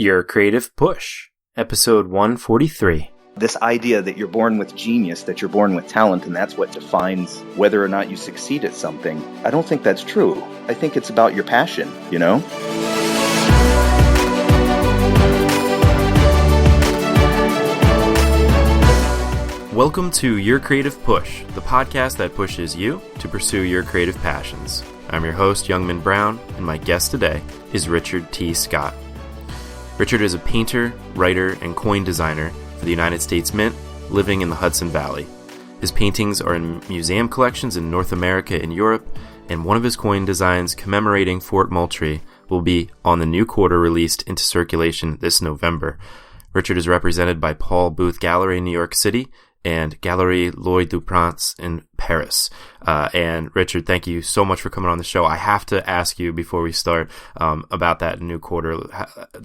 Your Creative Push, episode 143. This idea that you're born with genius, that you're born with talent, and that's what defines whether or not you succeed at something, I don't think that's true. I think it's about your passion, you know? Welcome to Your Creative Push, the podcast that pushes you to pursue your creative passions. I'm your host, Youngman Brown, and my guest today is Richard T. Scott. Richard is a painter, writer, and coin designer for the United States Mint, living in the Hudson Valley. His paintings are in museum collections in North America and Europe, and one of his coin designs commemorating Fort Moultrie will be on the new quarter released into circulation this November. Richard is represented by Paul Booth Galerie in New York City and Galerie Lloyd Duprince in Paris. And Richard, thank you so much for coming on the show. I have to ask you before we start about that new quarter.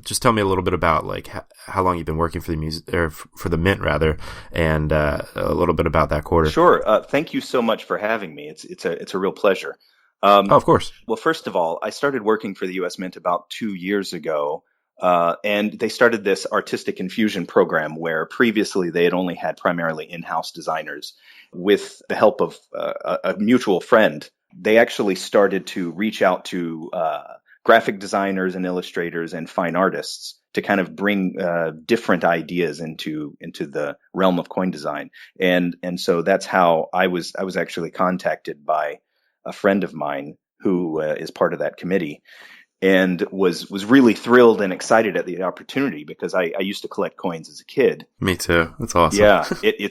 Just tell me a little bit about like how long you've been working for the Mint rather, and a little bit about that quarter. Sure. Thank you so much for having me. It's a real pleasure. Of course. Well, first of all, I started working for the U.S. Mint about 2 years ago. And they started this artistic infusion program where previously they had only had primarily in-house designers. With the help of a mutual friend, they actually started to reach out to graphic designers and illustrators and fine artists to kind of bring different ideas into the realm of coin design. And so that's how I was actually contacted by a friend of mine who is part of that committee. And was really thrilled and excited at the opportunity because I used to collect coins as a kid. Me too. That's awesome. Yeah,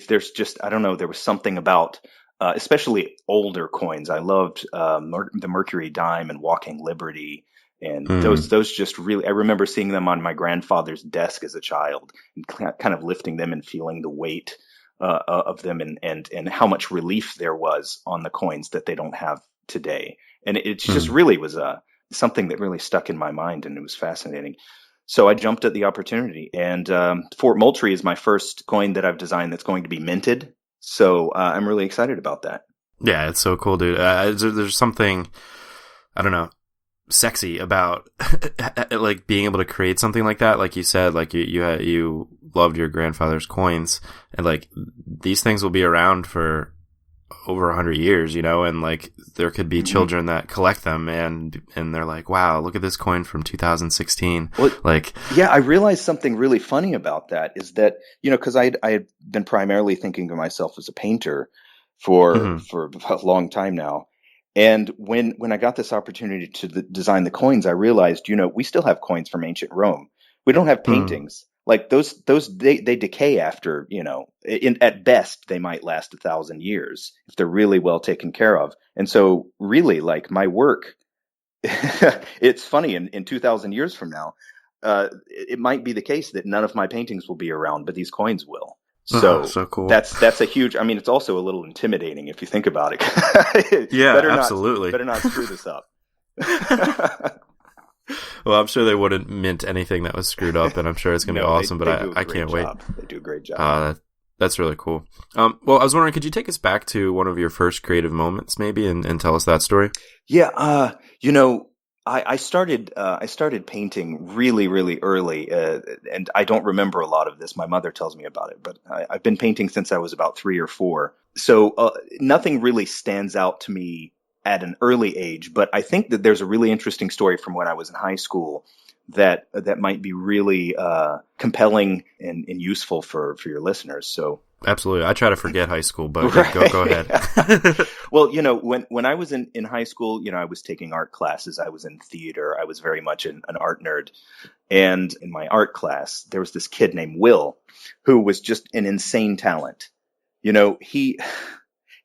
there's just, I don't know, there was something about, especially older coins. I loved the Mercury dime and Walking Liberty, and those just really. I remember seeing them on my grandfather's desk as a child, and kind of lifting them and feeling the weight of them, and how much relief there was on the coins that they don't have today. And it just really was something that really stuck in my mind, and it was fascinating. So I jumped at the opportunity, and Fort Moultrie is my first coin that I've designed that's going to be minted. So I'm really excited about that. Yeah, it's so cool, dude. There's something, I don't know, sexy about like being able to create something like that. Like you said, like you loved your grandfather's coins, and like these things will be around for over 100 years, you know, and like there could be children that collect them and they're like, wow, look at this coin from 2016. Well, like, yeah, I realized something really funny about that is that, you know, because I had been primarily thinking of myself as a painter for a long time now. And when I got this opportunity to design the coins, I realized, you know, we still have coins from ancient Rome. We don't have paintings. Like those they decay after, you know, at best they might last 1,000 years if they're really well taken care of. And so really, like my work, it's funny, in 2,000 years from now, it might be the case that none of my paintings will be around, but these coins will. So cool. That's a huge, I mean, it's also a little intimidating if you think about it. Yeah, absolutely. Better not screw this up. Well, I'm sure they wouldn't mint anything that was screwed up, and I'm sure it's going to be awesome, but I can't wait. They do a great job. That's really cool. Well, I was wondering, could you take us back to one of your first creative moments, maybe, and tell us that story? Yeah, you know, I started painting really, really early, and I don't remember a lot of this. My mother tells me about it, but I've been painting since I was about 3 or 4. So nothing really stands out to me at an early age, but I think that there's a really interesting story from when I was in high school that might be really compelling and useful for your listeners. So absolutely, I try to forget high school, but right. go ahead. Well, you know, when I was in high school, you know, I was taking art classes. I was in theater. I was very much an art nerd, and in my art class, there was this kid named Will, who was just an insane talent. You know, he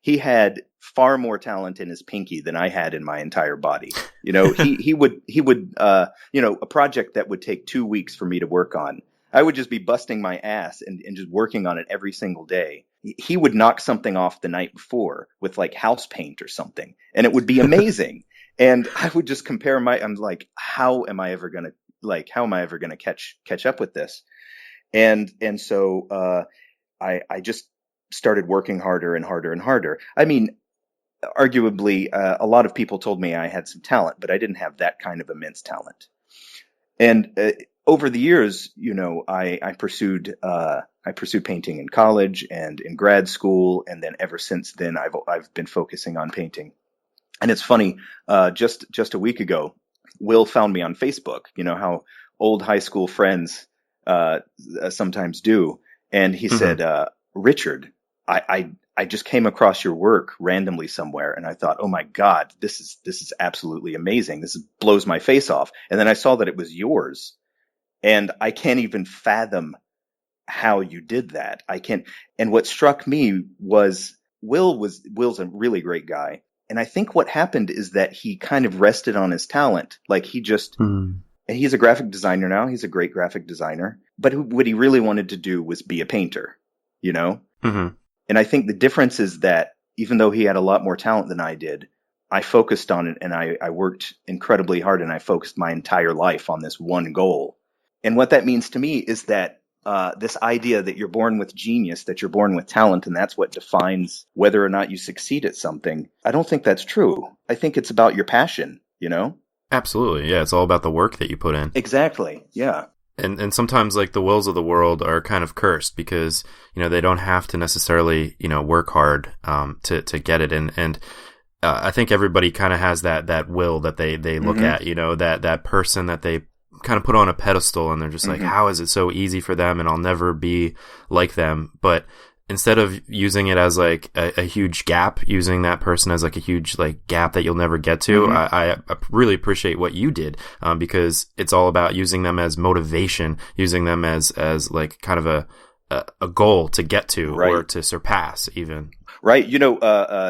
had far more talent in his pinky than I had in my entire body. You know, he would, you know, a project that would take 2 weeks for me to work on, I would just be busting my ass and just working on it every single day. He would knock something off the night before with like house paint or something, and it would be amazing. And I would just compare I'm like, how am I ever going to catch up with this? And so, I just started working harder and harder and harder. I mean, arguably, a lot of people told me I had some talent, but I didn't have that kind of immense talent. And over the years, I pursued painting in college and in grad school, and then ever since then, I've been focusing on painting. And it's funny, just a week ago, Will found me on Facebook. You know how old high school friends sometimes do, and he said, "Richard, I just came across your work randomly somewhere, and I thought, oh my God, this is absolutely amazing. This blows my face off." And then I saw that it was yours, and I can't even fathom how you did that. I can't. And what struck me was Will's a really great guy. And I think what happened is that he kind of rested on his talent. Like he just, and he's a graphic designer now. He's a great graphic designer. But what he really wanted to do was be a painter, you know? Mm-hmm. And I think the difference is that even though he had a lot more talent than I did, I focused on it, and I worked incredibly hard, and I focused my entire life on this one goal. And what that means to me is that this idea that you're born with genius, that you're born with talent, and that's what defines whether or not you succeed at something, I don't think that's true. I think it's about your passion, you know? Absolutely. Yeah. It's all about the work that you put in. Exactly. Yeah. And sometimes like the Wills of the world are kind of cursed because, they don't have to necessarily, work hard, to get it. And I think everybody kind of has that will that they look at, that person that they kind of put on a pedestal, and they're just like, how is it so easy for them, and I'll never be like them. But instead of using it as like a huge gap, using that person as like a huge like gap that you'll never get to, I really appreciate what you did, because it's all about using them as motivation, using them as like kind of a goal to get to, right, or to surpass even. Right.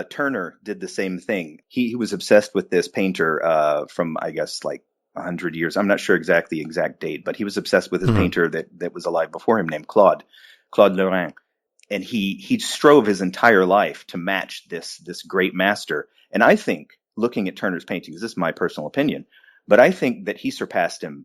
Turner did the same thing. He was obsessed with this painter from, I guess, like 100 years. I'm not sure the exact date, but he was obsessed with this painter that was alive before him named Claude Lorrain. And he strove his entire life to match this great master. And I think, looking at Turner's paintings, this is my personal opinion, but I think that he surpassed him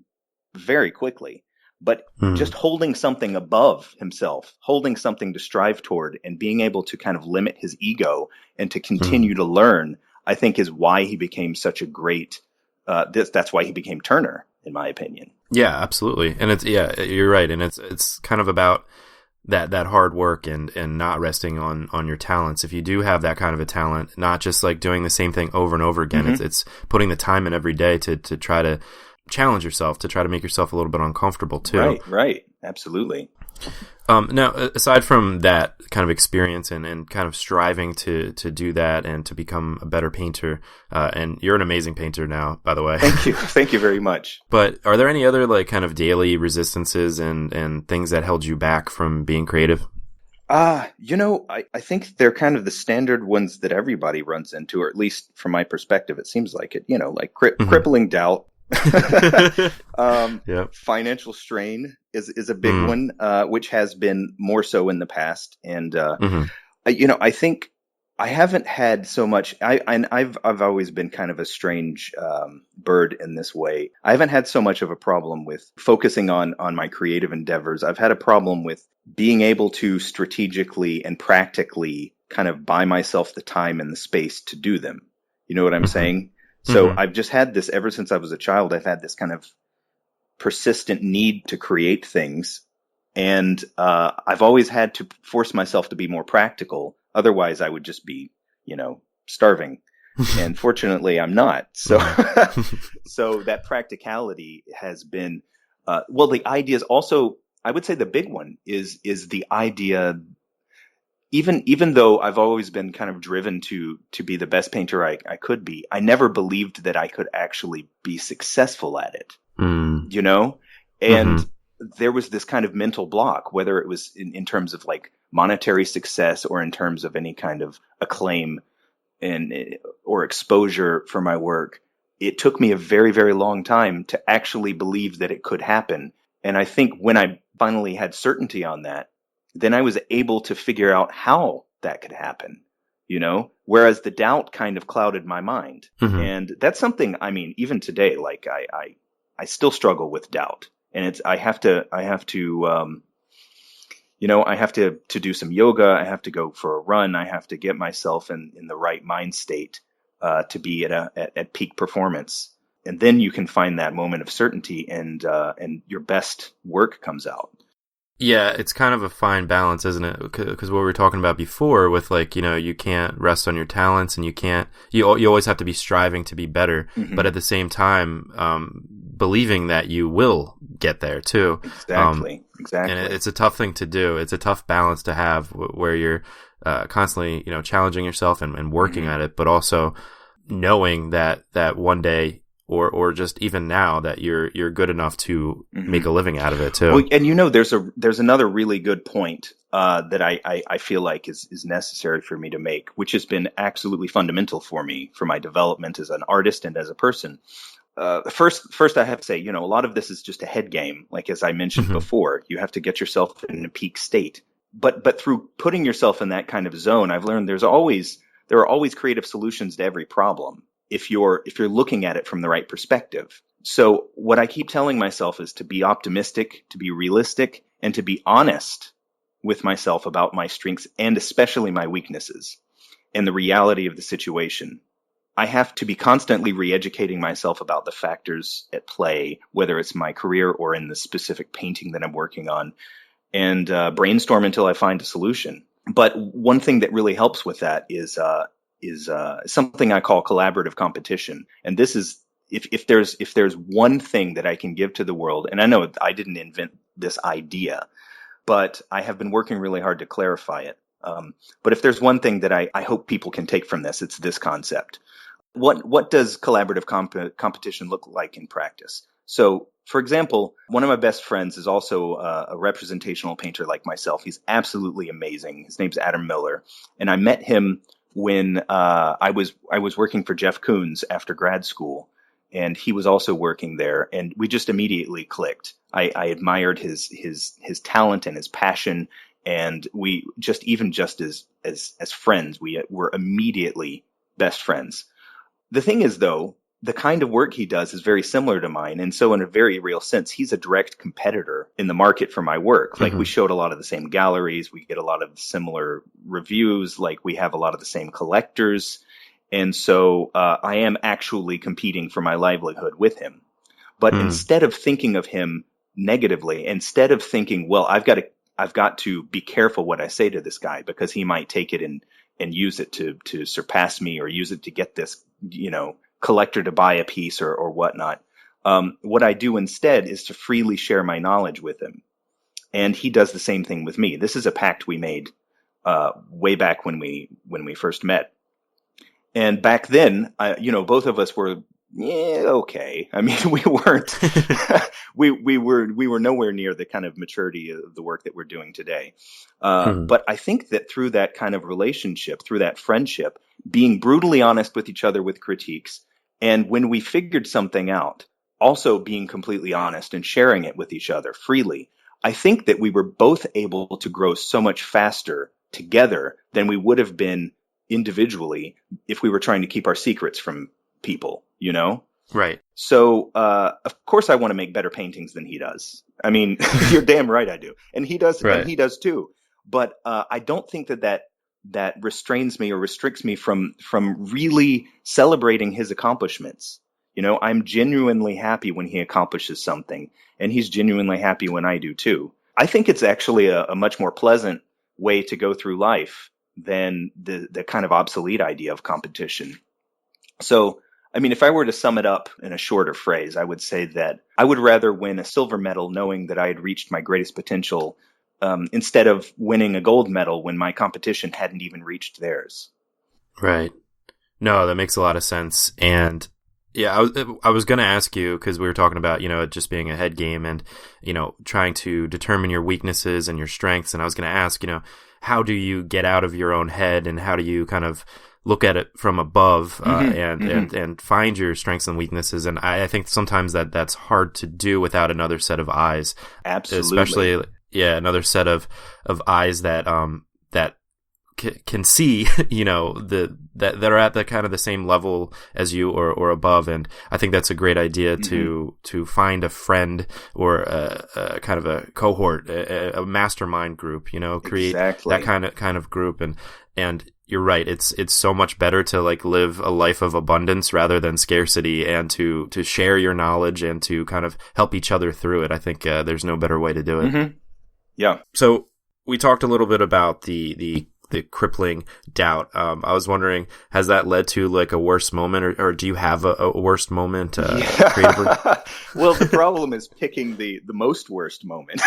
very quickly. But just holding something above himself, holding something to strive toward, and being able to kind of limit his ego and to continue to learn, I think is why he became such a great, that's why he became Turner, in my opinion. Yeah, absolutely. And you're right. And it's kind of about that hard work and not resting on your talents. If you do have that kind of a talent, not just like doing the same thing over and over again, it's putting the time in every day to try to challenge yourself, to try to make yourself a little bit uncomfortable too. Right. Absolutely. Now, aside from that kind of experience and kind of striving to do that and to become a better painter, and you're an amazing painter now, by the way. Thank you. Thank you very much. But are there any other like kind of daily resistances and things that held you back from being creative? I think they're kind of the standard ones that everybody runs into, or at least from my perspective, it seems like it, like crippling doubt. Financial strain is a big one, which has been more so in the past. And, I think I haven't had so much, I've always been kind of a strange, bird in this way. I haven't had so much of a problem with focusing on my creative endeavors. I've had a problem with being able to strategically and practically kind of buy myself the time and the space to do them. You know what I'm saying? So I've just had this ever since I was a child. I've had this kind of persistent need to create things. And I've always had to force myself to be more practical. Otherwise, I would just be, starving. And fortunately, I'm not. So so that practicality has been, the idea is also, I would say the big one is the idea, even though I've always been kind of driven to be the best painter I could be, I never believed that I could actually be successful at it, And there was this kind of mental block, whether it was in terms of like monetary success or in terms of any kind of acclaim or exposure for my work. It took me a very, very long time to actually believe that it could happen. And I think when I finally had certainty on that, then I was able to figure out how that could happen, whereas the doubt kind of clouded my mind. And that's something, even today, like I still struggle with doubt, and I have to do some yoga. I have to go for a run. I have to get myself in the right mind state, to be at peak performance. then you can find that moment of certainty, and your best work comes out. Yeah, it's kind of a fine balance, isn't it? Because what we were talking about before with like, you can't rest on your talents, and you always have to be striving to be better, but at the same time, believing that you will get there too. Exactly. And it's a tough thing to do. It's a tough balance to have where you're constantly, challenging yourself and working at it, but also knowing that one day or just even now that you're good enough to make a living out of it too. Well, and there's another really good point that I feel like is necessary for me to make, which has been absolutely fundamental for me for my development as an artist and as a person. First, I have to say, a lot of this is just a head game. Like, as I mentioned before, you have to get yourself in a peak state. But through putting yourself in that kind of zone, I've learned there are always creative solutions to every problem if you're looking at it from the right perspective. So what I keep telling myself is to be optimistic, to be realistic, and to be honest with myself about my strengths and especially my weaknesses and the reality of the situation. I have to be constantly re-educating myself about the factors at play, whether it's my career or in the specific painting that I'm working on, and brainstorm until I find a solution. But one thing that really helps with that is something I call collaborative competition. And this is if there's one thing that I can give to the world, and I know I didn't invent this idea, but I have been working really hard to clarify it. But if there's one thing that I hope people can take from this, it's this concept. What does collaborative competition look like in practice? So, for example, one of my best friends is also a representational painter like myself. He's absolutely amazing. His name's Adam Miller, and I met him when I was working for Jeff Koons after grad school, and he was also working there, and we just immediately clicked. I admired his talent and his passion, and we just as friends, we were immediately best friends. The thing is, though, the kind of work he does is very similar to mine. And so in a very real sense, he's a direct competitor in the market for my work. Like, we showed a lot of the same galleries. We get a lot of similar reviews. Like, we have a lot of the same collectors. And so I am actually competing for my livelihood with him. But instead of thinking of him negatively, instead of thinking, well, I've got to be careful what I say to this guy because he might take it and use it to surpass me or use it to get this, collector to buy a piece or whatnot. What I do instead is to freely share my knowledge with him. And he does the same thing with me. This is a pact we made way back when we first met. And back then, both of us were, okay. I mean, we weren't, we were nowhere near the kind of maturity of the work that we're doing today. But I think that through that kind of relationship, through that friendship, being brutally honest with each other with critiques, and when we figured something out, also being completely honest and sharing it with each other freely, I think that we were both able to grow so much faster together than we would have been individually if we were trying to keep our secrets from people, Right. So, of course, I want to make better paintings than he does. I mean, you're damn right I do. And he does, right. And he does too. But I don't think that restrains me or restricts me from really celebrating his accomplishments. I'm genuinely happy when he accomplishes something, and he's genuinely happy when I do too. I think it's actually a much more pleasant way to go through life than the kind of obsolete idea of competition. So, I mean, if I were to sum it up in a shorter phrase, I would say that I would rather win a silver medal knowing that I had reached my greatest potential instead of winning a gold medal when my competition hadn't even reached theirs. Right. No, that makes a lot of sense. And yeah, I was going to ask you, because we were talking about, it just being a head game and, trying to determine your weaknesses and your strengths. And I was going to ask, how do you get out of your own head, and how do you kind of look at it from above and find your strengths and weaknesses? And I think sometimes that's hard to do without another set of eyes. Absolutely. Especially, another set of eyes that can see, that are at the kind of the same level as you or above. And I think that's a great idea to find a friend or a kind of a cohort, a mastermind group, create Exactly. that kind of group. And you're right. It's so much better to like live a life of abundance rather than scarcity, and to share your knowledge and to kind of help each other through it. I think there's no better way to do it. Yeah. So we talked a little bit about the crippling doubt. I was wondering, has that led to like a worse moment, or do you have a worst moment creatively? Well, the problem is picking the most worst moment.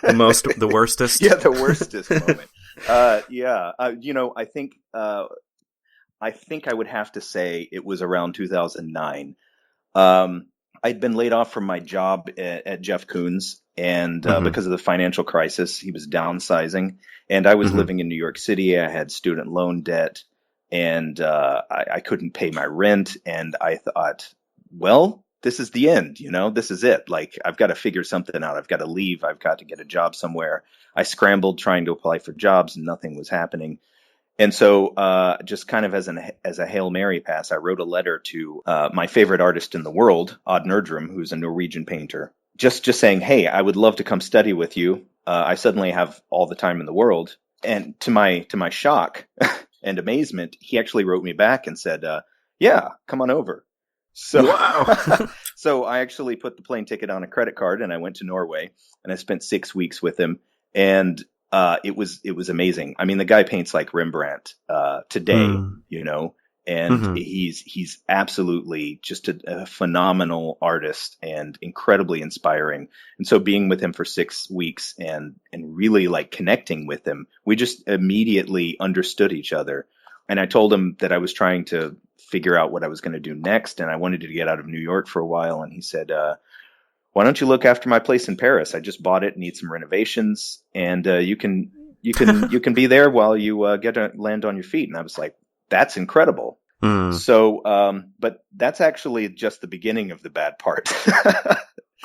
the worstest? Yeah, the worstest moment. I think I would have to say it was around 2009. I'd been laid off from my job at Jeff Koons, and because of the financial crisis, he was downsizing, and I was living in New York City. I had student loan debt, and I couldn't pay my rent, and I thought, well, this is the end, this is it. Like, I've got to figure something out. I've got to leave. I've got to get a job somewhere. I scrambled trying to apply for jobs, and nothing was happening. And so, just kind of as a Hail Mary pass, I wrote a letter to my favorite artist in the world, Odd Nerdrum, who's a Norwegian painter, just saying, hey, I would love to come study with you. I suddenly have all the time in the world. And to my shock and amazement, he actually wrote me back and said, yeah, come on over. So, wow. So I actually put the plane ticket on a credit card, and I went to Norway, and I spent 6 weeks with him. And it was amazing. I mean, the guy paints like Rembrandt today, and he's absolutely just a phenomenal artist and incredibly inspiring. And so being with him for 6 weeks and really like connecting with him, we just immediately understood each other. And I told him that I was trying to figure out what I was going to do next, and I wanted to get out of New York for a while. And he said, why don't you look after my place in Paris? I just bought it, need some renovations, and you can be there while you get to land on your feet. And I was like, that's incredible. So, but that's actually just the beginning of the bad part.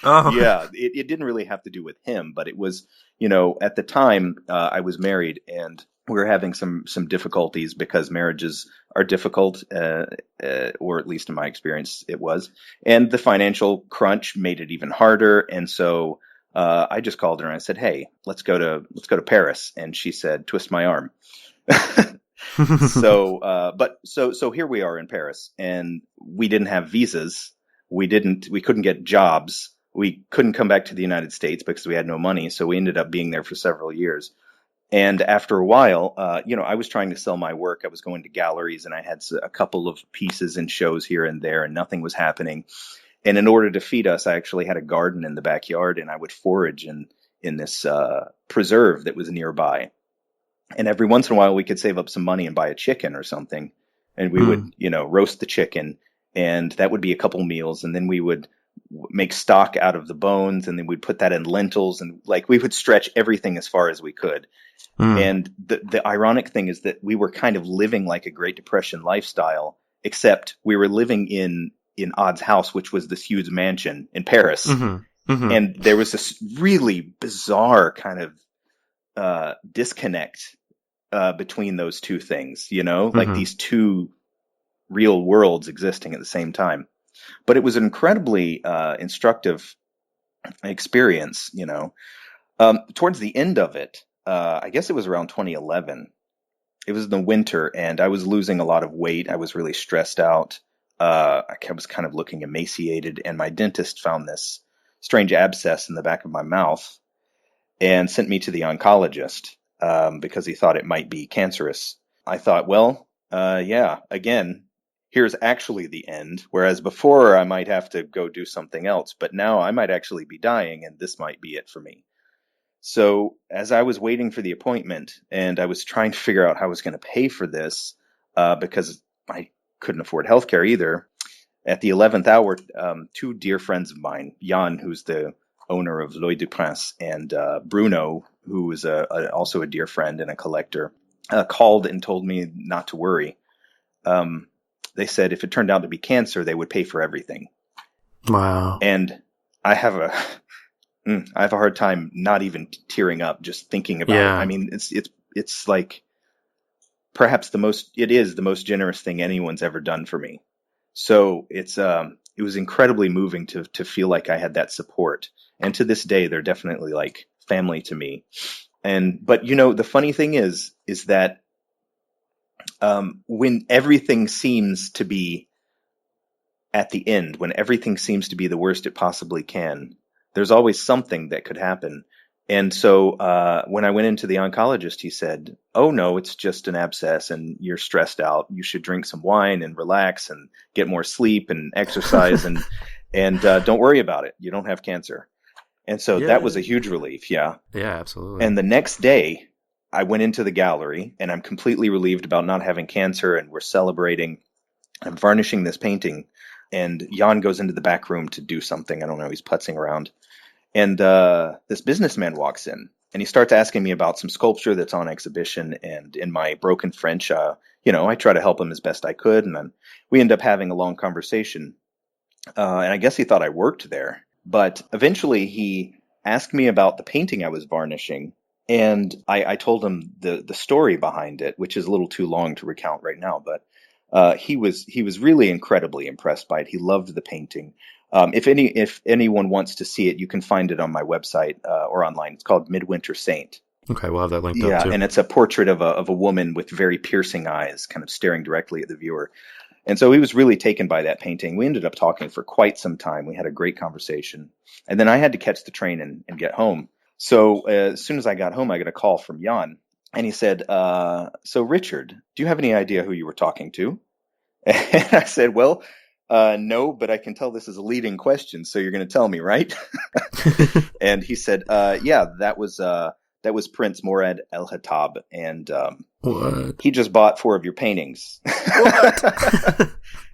Yeah, it didn't really have to do with him, but it was, at the time I was married, and we were having some difficulties because marriages are difficult, or at least in my experience, it was. And the financial crunch made it even harder. And so I just called her and I said, "Hey, let's go to Paris." And she said, "Twist my arm." So here we are in Paris, and we didn't have visas. We couldn't get jobs. We couldn't come back to the United States because we had no money. So we ended up being there for several years. And after a while, I was trying to sell my work. I was going to galleries, and I had a couple of pieces and shows here and there, and nothing was happening. And in order to feed us, I actually had a garden in the backyard, and I would forage in this preserve that was nearby. And every once in a while, we could save up some money and buy a chicken or something, and we would, roast the chicken, and that would be a couple meals, and then we would make stock out of the bones, and then we'd put that in lentils, and like we would stretch everything as far as we could. And the ironic thing is that we were kind of living like a Great Depression lifestyle, except we were living in Odd's house, which was this huge mansion in Paris. And there was this really bizarre kind of disconnect between those two things, like these two real worlds existing at the same time. But it was an incredibly instructive experience, towards the end of it. I guess it was around 2011. It was in the winter, and I was losing a lot of weight. I was really stressed out. I was kind of looking emaciated, and my dentist found this strange abscess in the back of my mouth and sent me to the oncologist because he thought it might be cancerous. I thought, well, again, here's actually the end. Whereas before I might have to go do something else, but now I might actually be dying, and this might be it for me. So as I was waiting for the appointment, and I was trying to figure out how I was going to pay for this, because I couldn't afford healthcare either, at the 11th hour, two dear friends of mine, Jan, who's the owner of L'Oeil du Prince, and Bruno, who is also a dear friend and a collector, called and told me not to worry. They said if it turned out to be cancer, they would pay for everything. Wow. And I have a hard time not even tearing up just thinking about it. I mean, it's like perhaps it is the most generous thing anyone's ever done for me. So it was incredibly moving to feel like I had that support. And to this day, they're definitely like family to me. But the funny thing is that when everything seems to be at the end, when everything seems to be the worst it possibly can, there's always something that could happen. And so when I went into the oncologist, he said, "Oh no, it's just an abscess and you're stressed out. You should drink some wine and relax and get more sleep and exercise and don't worry about it. You don't have cancer." And so that was a huge relief. Yeah. Yeah, absolutely. And the next day I went into the gallery and I'm completely relieved about not having cancer, and we're celebrating. I'm varnishing this painting and Jan goes into the back room to do something. I don't know. He's putzing around. And this businessman walks in and he starts asking me about some sculpture that's on exhibition. And in my broken French, I try to help him as best I could. And then we end up having a long conversation. And I guess he thought I worked there. But eventually he asked me about the painting I was varnishing. And I told him the story behind it, which is a little too long to recount right now. But he was really incredibly impressed by it. He loved the painting. If anyone wants to see it, you can find it on my website or online. It's called Midwinter Saint. Okay, we'll have that linked up too. Yeah, and it's a portrait of a woman with very piercing eyes, kind of staring directly at the viewer. And so he was really taken by that painting. We ended up talking for quite some time. We had a great conversation. And then I had to catch the train and get home. So as soon as I got home, I got a call from Jan. And he said, "So Richard, do you have any idea who you were talking to?" And I said, "Well, no, but I can tell this is a leading question, so you're going to tell me, right?" And he said, "Yeah, that was Prince Morad El-Hattab, and What? he just bought 4 of your paintings." What?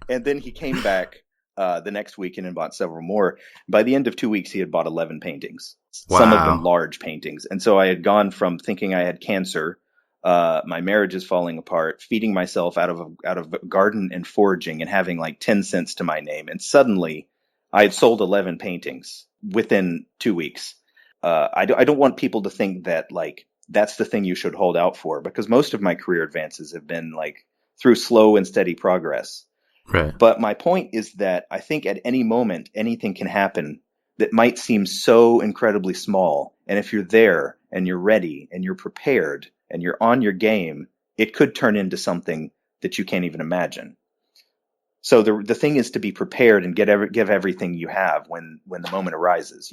And then he came back the next weekend and bought several more. By the end of 2 weeks, he had bought 11 paintings, some of them large paintings. And so I had gone from thinking I had cancer, my marriage is falling apart, feeding myself out of garden and foraging and having like 10 cents to my name. And suddenly I had sold 11 paintings within 2 weeks. I don't want people to think that like that's the thing you should hold out for, because most of my career advances have been like through slow and steady progress. Right. But my point is that I think at any moment, anything can happen that might seem so incredibly small. And if you're there and you're ready and you're prepared and you're on your game, it could turn into something that you can't even imagine. So the thing is to be prepared and give everything you have when the moment arises,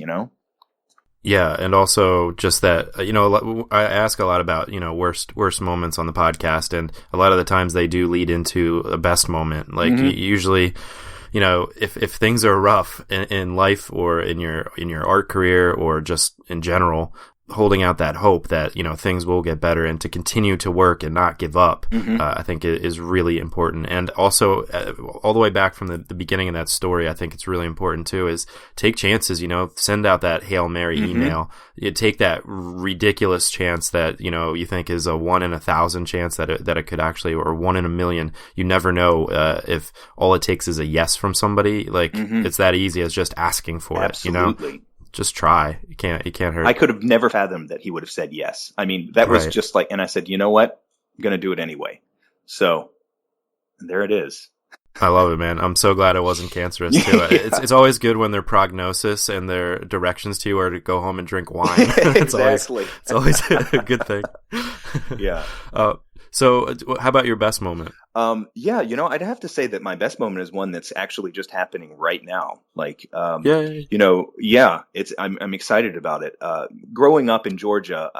Yeah, and also just that, I ask a lot about, worst moments on the podcast, and a lot of the times they do lead into a best moment. Like usually, if things are rough in life or in your art career or just in general, holding out that hope that, things will get better and to continue to work and not give up, I think it is really important. And also, all the way back from the beginning of that story, I think it's really important too, is take chances, send out that Hail Mary email. You take that ridiculous chance that, you think is a 1 in 1,000 chance that it could actually, or 1 in a million. You never know if all it takes is a yes from somebody. Like, it's that easy as just asking for Absolutely. Just try. It can't hurt. I could have never fathomed that he would have said yes. I mean, that was just like, and I said, you know what? I'm going to do it anyway. So there it is. I love it, man. I'm so glad it wasn't cancerous too. Yeah. It's always good when their prognosis and their directions to you are to go home and drink wine. Exactly. It's always a good thing. Yeah. So how about your best moment? Yeah, I'd have to say that my best moment is one that's actually just happening right now. Like, I'm excited about it. Growing up in Georgia,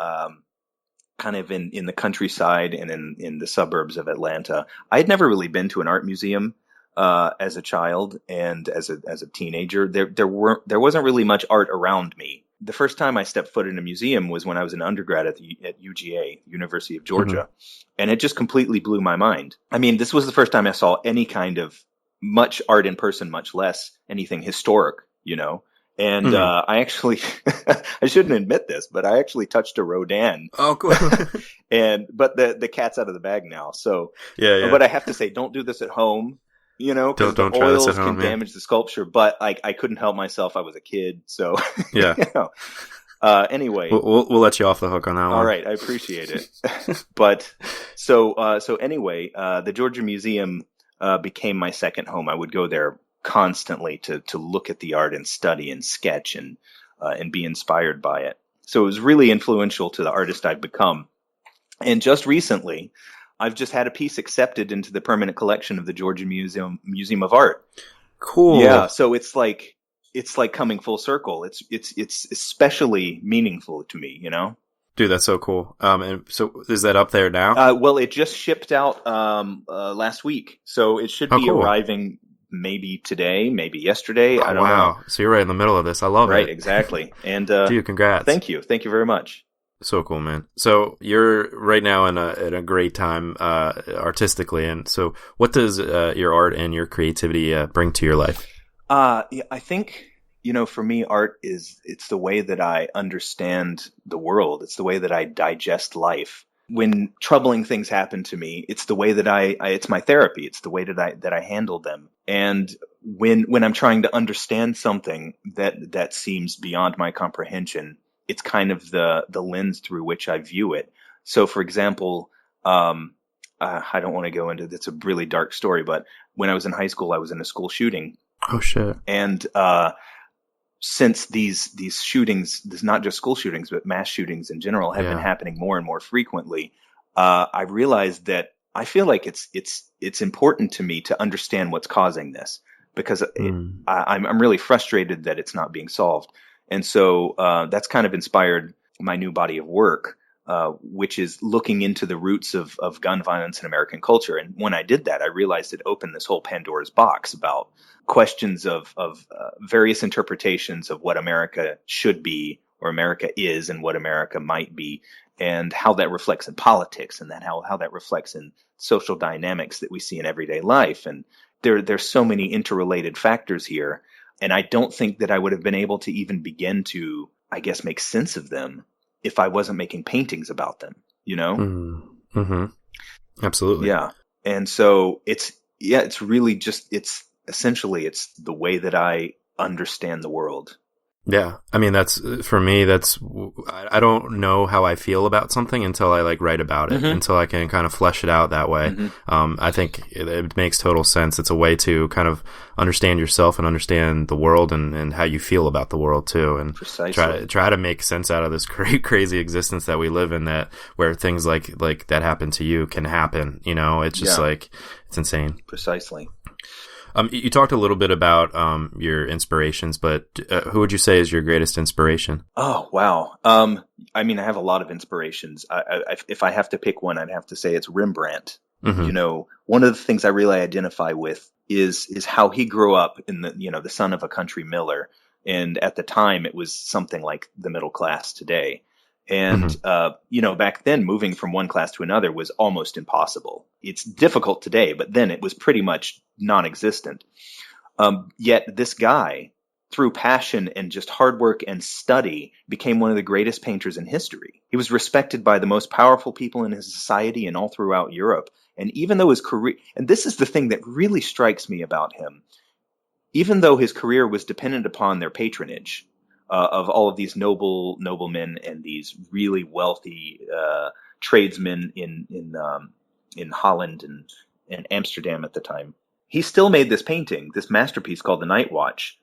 kind of in the countryside and in the suburbs of Atlanta, I had never really been to an art museum as a child, and as a teenager, there wasn't really much art around me. The first time I stepped foot in a museum was when I was an undergrad at UGA, University of Georgia, and it just completely blew my mind. I mean, this was the first time I saw any kind of much art in person, much less anything historic, And I actually, I shouldn't admit this, but I actually touched a Rodin. Oh, cool. But the cat's out of the bag now. So, yeah. But I have to say, don't do this at home. Because the oils can damage the sculpture. But I couldn't help myself. I was a kid, so yeah. Anyway, We'll let you off the hook on that one. all right, I appreciate it. But so anyway, the Georgia Museum became my second home. I would go there constantly to look at the art and study and sketch and be inspired by it. So it was really influential to the artist I've become. And just recently, I've just had a piece accepted into the permanent collection of the Georgia Museum of Art. Cool. Yeah, so it's like coming full circle. It's especially meaningful to me, you know? Dude, that's so cool. And so is that up there now? Well, it just shipped out last week, so it should be cool. arriving maybe today, maybe yesterday. I don't wow. know. So you're right in the middle of this. I love it. Right, exactly. And dude, congrats. Thank you very much. So cool, man. So you're right now in a great time artistically, and so what does your art and your creativity bring to your life? Yeah, I think, for me, art it's the way that I understand the world. It's the way that I digest life. When troubling things happen to me, it's the way that it's my therapy. It's the way that I handle them. And when I'm trying to understand something that seems beyond my comprehension, it's kind of the lens through which I view it. So, for example, I don't want to go into, it's a really dark story, but when I was in high school, I was in a school shooting. Oh shit. And since these shootings, this not just school shootings, but mass shootings in general have been happening more and more frequently, I realized that I feel like it's important to me to understand what's causing this, because I'm really frustrated that it's not being solved. And so that's kind of inspired my new body of work, which is looking into the roots of gun violence in American culture. And when I did that, I realized it opened this whole Pandora's box about questions of various interpretations of what America should be, or America is, and what America might be, and how that reflects in politics, and that how that reflects in social dynamics that we see in everyday life. And there's so many interrelated factors here. And I don't think that I would have been able to even begin to, I guess, make sense of them if I wasn't making paintings about them, Mm-hmm. Absolutely. Yeah. And so it's really just, essentially it's the way that I understand the world. Yeah. I mean, for me, I don't know how I feel about something until I write about it, until I can kind of flesh it out that way. Mm-hmm. I think it makes total sense. It's a way to kind of understand yourself and understand the world and how you feel about the world too. And Precisely. try to make sense out of this crazy existence that we live in, where things like that happen to you can happen. It's just it's insane. Precisely. You talked a little bit about your inspirations, but who would you say is your greatest inspiration? Oh, wow. I mean, I have a lot of inspirations. If I have to pick one, I'd have to say it's Rembrandt. Mm-hmm. One of the things I really identify with is how he grew up in the son of a country miller. And at the time, it was something like the middle class today. And, mm-hmm. Back then, moving from one class to another was almost impossible. It's difficult today, but then it was pretty much non-existent. Yet this guy, through passion and just hard work and study, became one of the greatest painters in history. He was respected by the most powerful people in his society and all throughout Europe. And even though his career, and this is the thing that really strikes me about him, even though his career was dependent upon their patronage, of all of these noblemen and these really wealthy tradesmen in Holland and Amsterdam at the time, he still made this painting, this masterpiece called The Night Watch,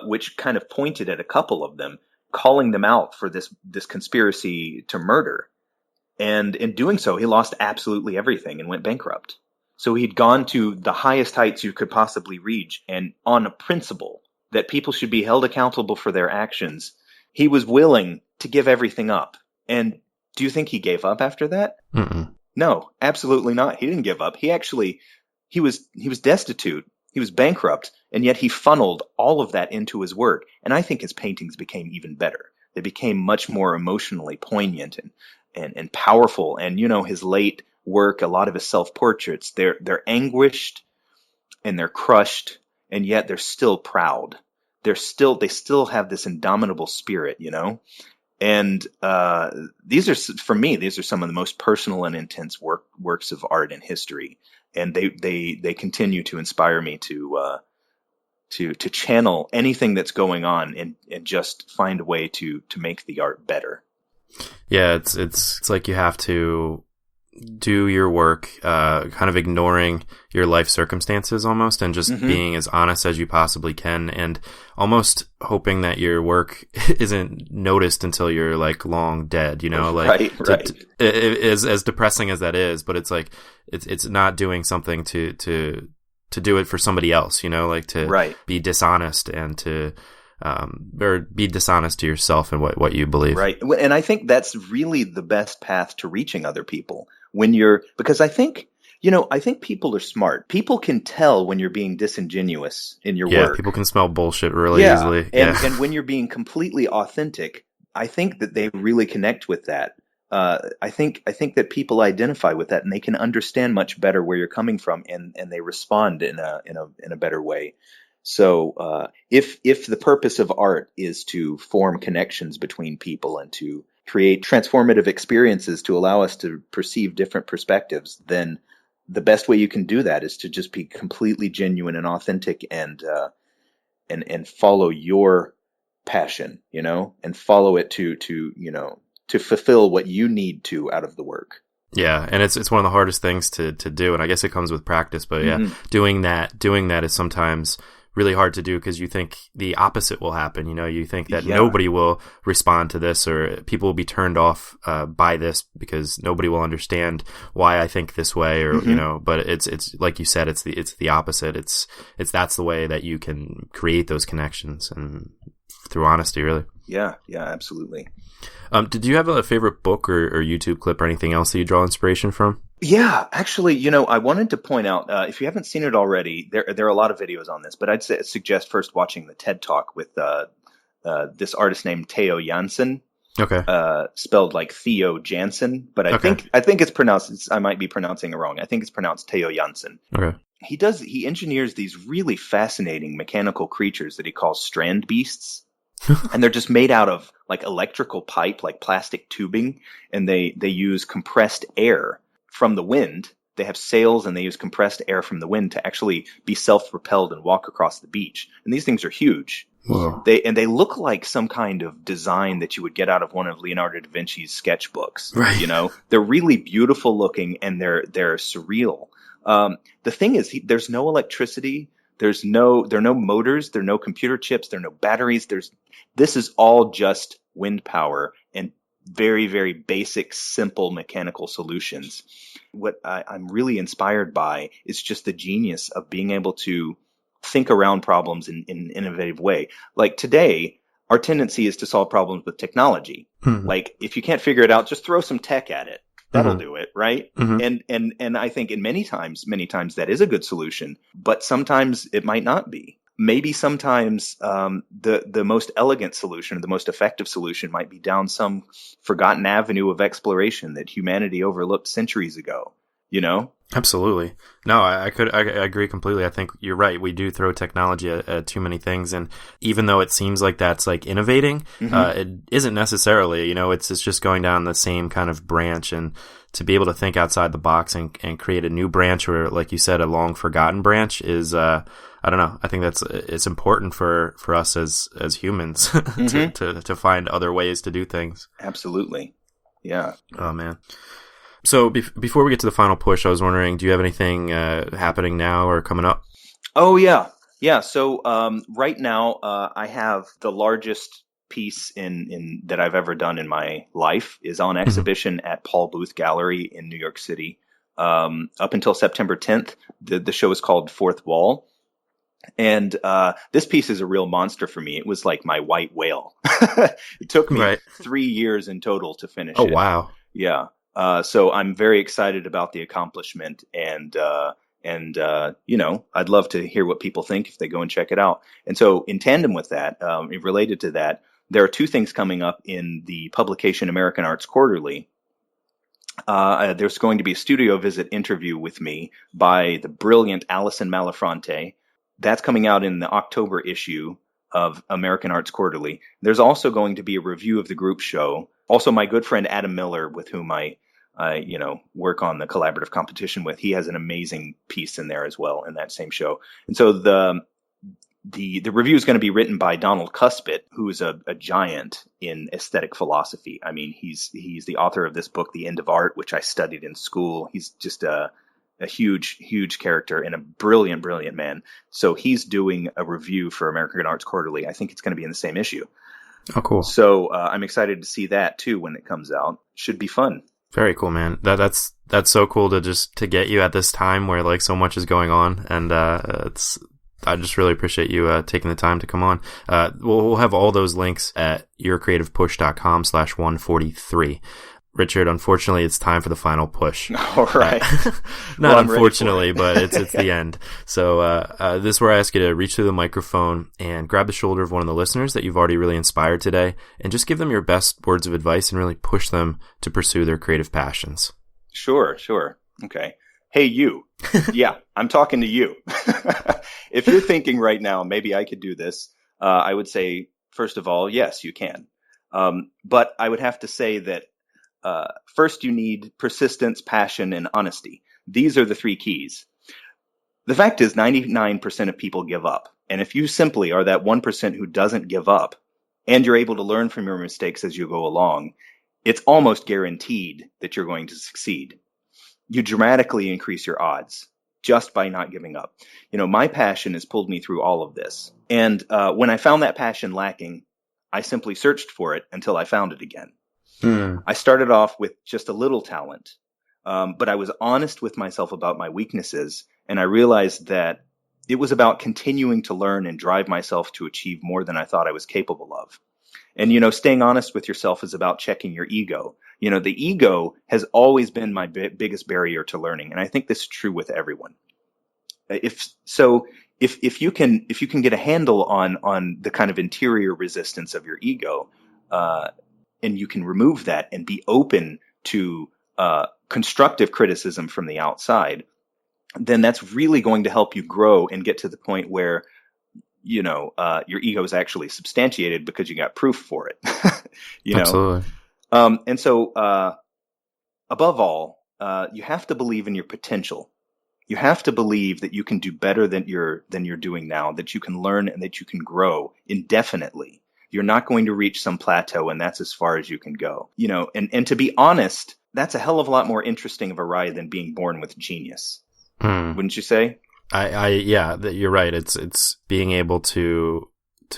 which kind of pointed at a couple of them, calling them out for this conspiracy to murder. And in doing so, he lost absolutely everything and went bankrupt. So he'd gone to the highest heights you could possibly reach, and on a principle that people should be held accountable for their actions, he was willing to give everything up. And do you think he gave up after that? Mm-mm. No, absolutely not. He didn't give up. He was destitute. He was bankrupt, and yet he funneled all of that into his work. And I think his paintings became even better. They became much more emotionally poignant and powerful. And his late work, a lot of his self-portraits, they're anguished and they're crushed, and yet they're still proud. They still have this indomitable spirit, And these are some of the most personal and intense works of art in history, and they continue to inspire me to to channel anything that's going on and just find a way to make the art better. Yeah, it's like you have to do your work, kind of ignoring your life circumstances almost, and just being as honest as you possibly can, and almost hoping that your work isn't noticed until you're like long dead, you know, like right. As depressing as that is, but it's like it's not doing something to do it for somebody else, you know, like to be dishonest and to or be dishonest to yourself and what you believe. Right. And I think that's really the best path to reaching other people because I think people are smart. People can tell when you're being disingenuous in your work. Yeah, people can smell bullshit really easily. And when you're being completely authentic, I think that they really connect with that. I think that people identify with that, and they can understand much better where you're coming from, and they respond in a better way. So if the purpose of art is to form connections between people and to create transformative experiences to allow us to perceive different perspectives, then the best way you can do that is to just be completely genuine and authentic and follow your passion, you know, and follow it to fulfill what you need to out of the work. Yeah, and it's one of the hardest things to do, and I guess it comes with practice, but yeah, doing that is sometimes really hard to do because you think the opposite will happen. You know, you think that nobody will respond to this, or people will be turned off by this because nobody will understand why I think this way, or you know. But it's like you said, it's the opposite. It's that's the way that you can create those connections, and through honesty, really. Yeah, absolutely. Did you have a favorite book or YouTube clip or anything else that you draw inspiration from? Yeah, actually, you know, I wanted to point out, if you haven't seen it already, there are a lot of videos on this, but I'd suggest first watching the TED Talk with this artist named Theo Jansen. Okay. Spelled like Theo Jansen, but I think it's pronounced. I might be pronouncing it wrong. I think it's pronounced Theo Jansen. Okay. He engineers these really fascinating mechanical creatures that he calls strand beasts. And they're just made out of like electrical pipe, like plastic tubing, and they use compressed air from the wind. They have sails, and they use compressed air from the wind to actually be self-propelled and walk across the beach. And these things are huge. Whoa. They look like some kind of design that you would get out of one of Leonardo da Vinci's sketchbooks. Right. You know, they're really beautiful looking, and they're surreal. The thing is, there's no electricity. There are no motors. There are no computer chips. There are no batteries. This is all just wind power and very, very basic, simple mechanical solutions. What I'm really inspired by is just the genius of being able to think around problems in an innovative way. Like today, our tendency is to solve problems with technology. Like if you can't figure it out, just throw some tech at it. That'll do it, right? And I think many times that is a good solution, but sometimes it might not be. Maybe sometimes the most elegant solution, or the most effective solution, might be down some forgotten avenue of exploration that humanity overlooked centuries ago. You know? Absolutely. No, I agree completely. I think you're right. We do throw technology at too many things, and even though it seems like that's like innovating, it isn't necessarily. You know, it's just going down the same kind of branch, and to be able to think outside the box and create a new branch, or like you said, a long forgotten branch is I don't know. I think it's important for us as humans to find other ways to do things. Absolutely. Yeah. Oh man. So before we get to the final push, I was wondering, do you have anything happening now or coming up? Oh, yeah. Yeah. So right now I have the largest piece in that I've ever done in my life is on exhibition at Paul Booth Gallery in New York City. Up until September 10th, the show is called Fourth Wall. And this piece is a real monster for me. It was like my white whale. It took me 3 years in total to finish it. Oh, wow. Yeah. So I'm very excited about the accomplishment, and you know, I'd love to hear what people think if they go and check it out. And so in tandem with that, related to that, there are two things coming up in the publication American Arts Quarterly. There's going to be a studio visit interview with me by the brilliant Alison Malafronte. That's coming out in the October issue of American Arts Quarterly. There's also going to be a review of the group show. Also, my good friend Adam Miller, with whom I work on the collaborative competition with, he has an amazing piece in there as well in that same show. And so the review is going to be written by Donald Cuspit, who is a giant in aesthetic philosophy. I mean, he's the author of this book, The End of Art, which I studied in school. He's just a huge character and a brilliant man. So he's doing a review for American Arts Quarterly. I think it's going to be in the same issue. Oh, cool. So I'm excited to see that too when it comes out. Should be fun. Very cool, man. That's so cool to get you at this time where like so much is going on, and I just really appreciate you taking the time to come on. We'll have all those links at yourcreativepush.com/143. Richard, unfortunately, it's time for the final push. All right. Not unfortunately, but it's the end. So this is where I ask you to reach through the microphone and grab the shoulder of one of the listeners that you've already really inspired today, and just give them your best words of advice and really push them to pursue their creative passions. Sure. Okay. Hey, you. Yeah, I'm talking to you. If you're thinking right now, maybe I could do this, I would say, first of all, yes, you can. But I would have to say that first, you need persistence, passion, and honesty. These are the three keys. The fact is 99% of people give up. And if you simply are that 1% who doesn't give up, and you're able to learn from your mistakes as you go along, it's almost guaranteed that you're going to succeed. You dramatically increase your odds just by not giving up. You know, my passion has pulled me through all of this. And when I found that passion lacking, I simply searched for it until I found it again. I started off with just a little talent, but I was honest with myself about my weaknesses, and I realized that it was about continuing to learn and drive myself to achieve more than I thought I was capable of. And, you know, staying honest with yourself is about checking your ego. You know, the ego has always been my biggest barrier to learning, and I think this is true with everyone. If you can get a handle on the kind of interior resistance of your ego, and you can remove that and be open to constructive criticism from the outside, then that's really going to help you grow and get to the point where, you know, your ego is actually substantiated because you got proof for it. You know? Absolutely. And so, above all, you have to believe in your potential. You have to believe that you can do better than you're doing now, that you can learn and that you can grow indefinitely. You're not going to reach some plateau, and that's as far as you can go. You know, and to be honest, that's a hell of a lot more interesting of a ride than being born with genius. Wouldn't you say? Yeah, you're right. It's being able to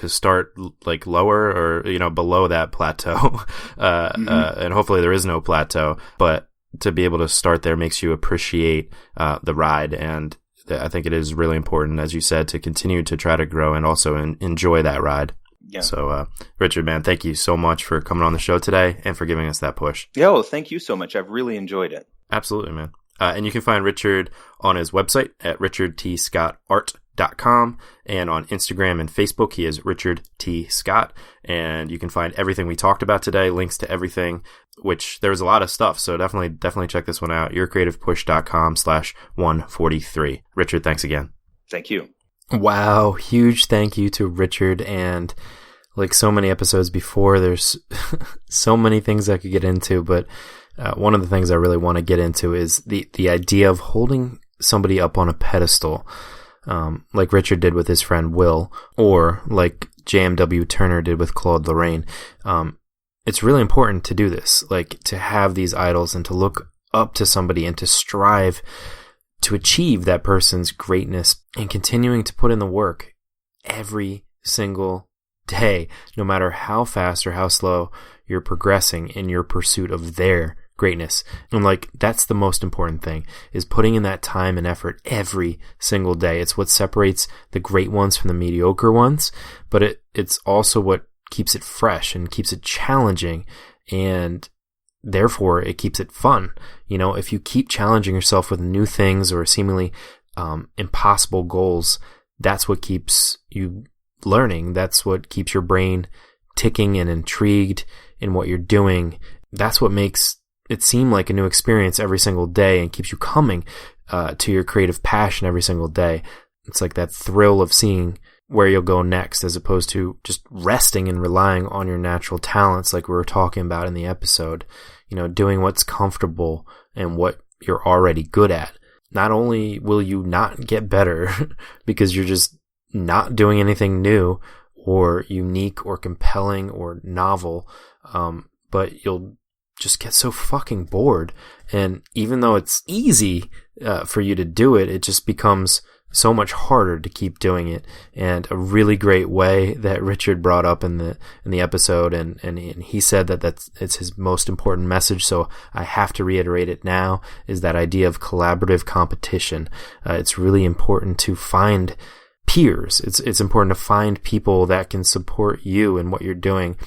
start like lower or, you know, below that plateau. And hopefully there is no plateau, but to be able to start there makes you appreciate the ride. And I think it is really important, as you said, to continue to try to grow and also enjoy that ride. Yeah. So, Richard, man, thank you so much for coming on the show today and for giving us that push. Yeah, well, thank you so much. I've really enjoyed it. Absolutely, man. And you can find Richard on his website at richardtscottart.com, and on Instagram and Facebook, he is Richard T. Scott. And you can find everything we talked about today, links to everything, which there's a lot of stuff. So definitely check this one out. yourcreativepush.com/143. Richard, thanks again. Thank you. Wow. Huge thank you to Richard. And like so many episodes before, there's so many things I could get into, but one of the things I really want to get into is the idea of holding somebody up on a pedestal, like Richard did with his friend Will, or like JMW Turner did with Claude Lorraine. It's really important to do this, like to have these idols and to look up to somebody and to strive to achieve that person's greatness and continuing to put in the work every single day, no matter how fast or how slow you're progressing in your pursuit of their greatness. And like, that's the most important thing, is putting in that time and effort every single day. It's what separates the great ones from the mediocre ones, but it's also what keeps it fresh and keeps it challenging, and therefore it keeps it fun. You know, if you keep challenging yourself with new things or seemingly impossible goals, that's what keeps you learning. That's what keeps your brain ticking and intrigued in what you're doing. That's what makes it seem like a new experience every single day and keeps you coming to your creative passion every single day. It's like that thrill of seeing where you'll go next, as opposed to just resting and relying on your natural talents like we were talking about in the episode. You know, doing what's comfortable and what you're already good at. Not only will you not get better because you're just not doing anything new or unique or compelling or novel, but you'll just get so fucking bored. And even though it's easy for you to do it, it just becomes so much harder to keep doing it. And a really great way that Richard brought up in the episode, and he said that it's his most important message, so I have to reiterate it now, is that idea of collaborative competition. It's really important to find peers. It's important to find people that can support you in what you're doing.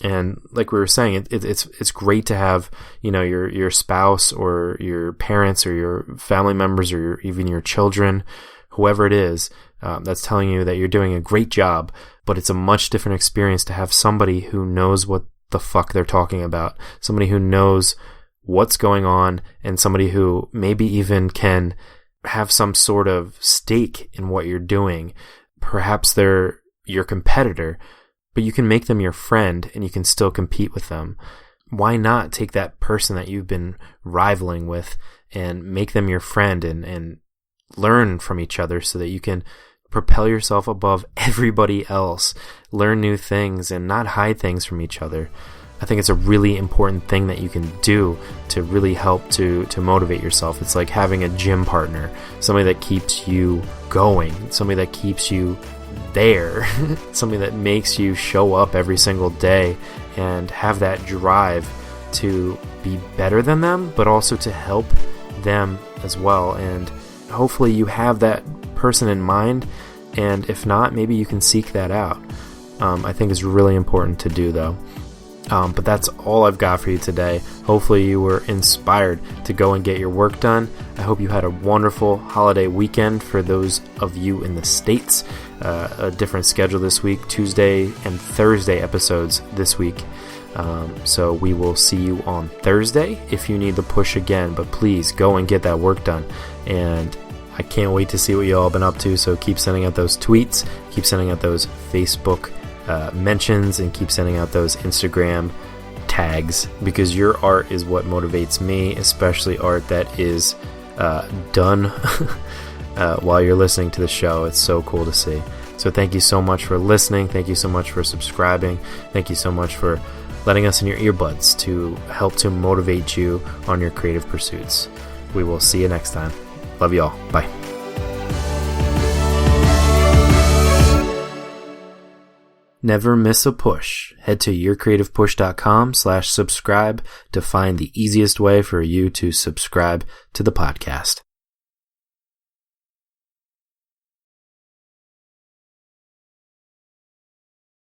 And like we were saying, it's great to have, your spouse or your parents or your family members or even your children, whoever it is, that's telling you that you're doing a great job. But it's a much different experience to have somebody who knows what the fuck they're talking about, somebody who knows what's going on, and somebody who maybe even can have some sort of stake in what you're doing. Perhaps they're your competitor, but you can make them your friend and you can still compete with them. Why not take that person that you've been rivaling with and make them your friend and learn from each other so that you can propel yourself above everybody else, learn new things, and not hide things from each other. I think it's a really important thing that you can do to really help to motivate yourself. It's like having a gym partner, somebody that keeps you going, somebody that keeps you there, something that makes you show up every single day and have that drive to be better than them, but also to help them as well. And hopefully you have that person in mind, and if not, maybe you can seek that out. I think it's really important to do, though. But that's all I've got for you today. Hopefully you were inspired to go and get your work done. I hope you had a wonderful holiday weekend for those of you in the States. A different schedule this week, Tuesday and Thursday episodes this week. So we will see you on Thursday if you need the push again. But please go and get that work done. And I can't wait to see what you all have been up to. So keep sending out those tweets, keep sending out those Facebook mentions, and keep sending out those Instagram tags, because your art is what motivates me, especially art that is done while you're listening to the show. It's so cool to see. So thank you so much for listening. Thank you so much for subscribing. Thank you so much for letting us in your earbuds to help to motivate you on your creative pursuits. We will see you next time. Love you all. Bye. Never miss a push. Head to yourcreativepush.com/subscribe to find the easiest way for you to subscribe to the podcast.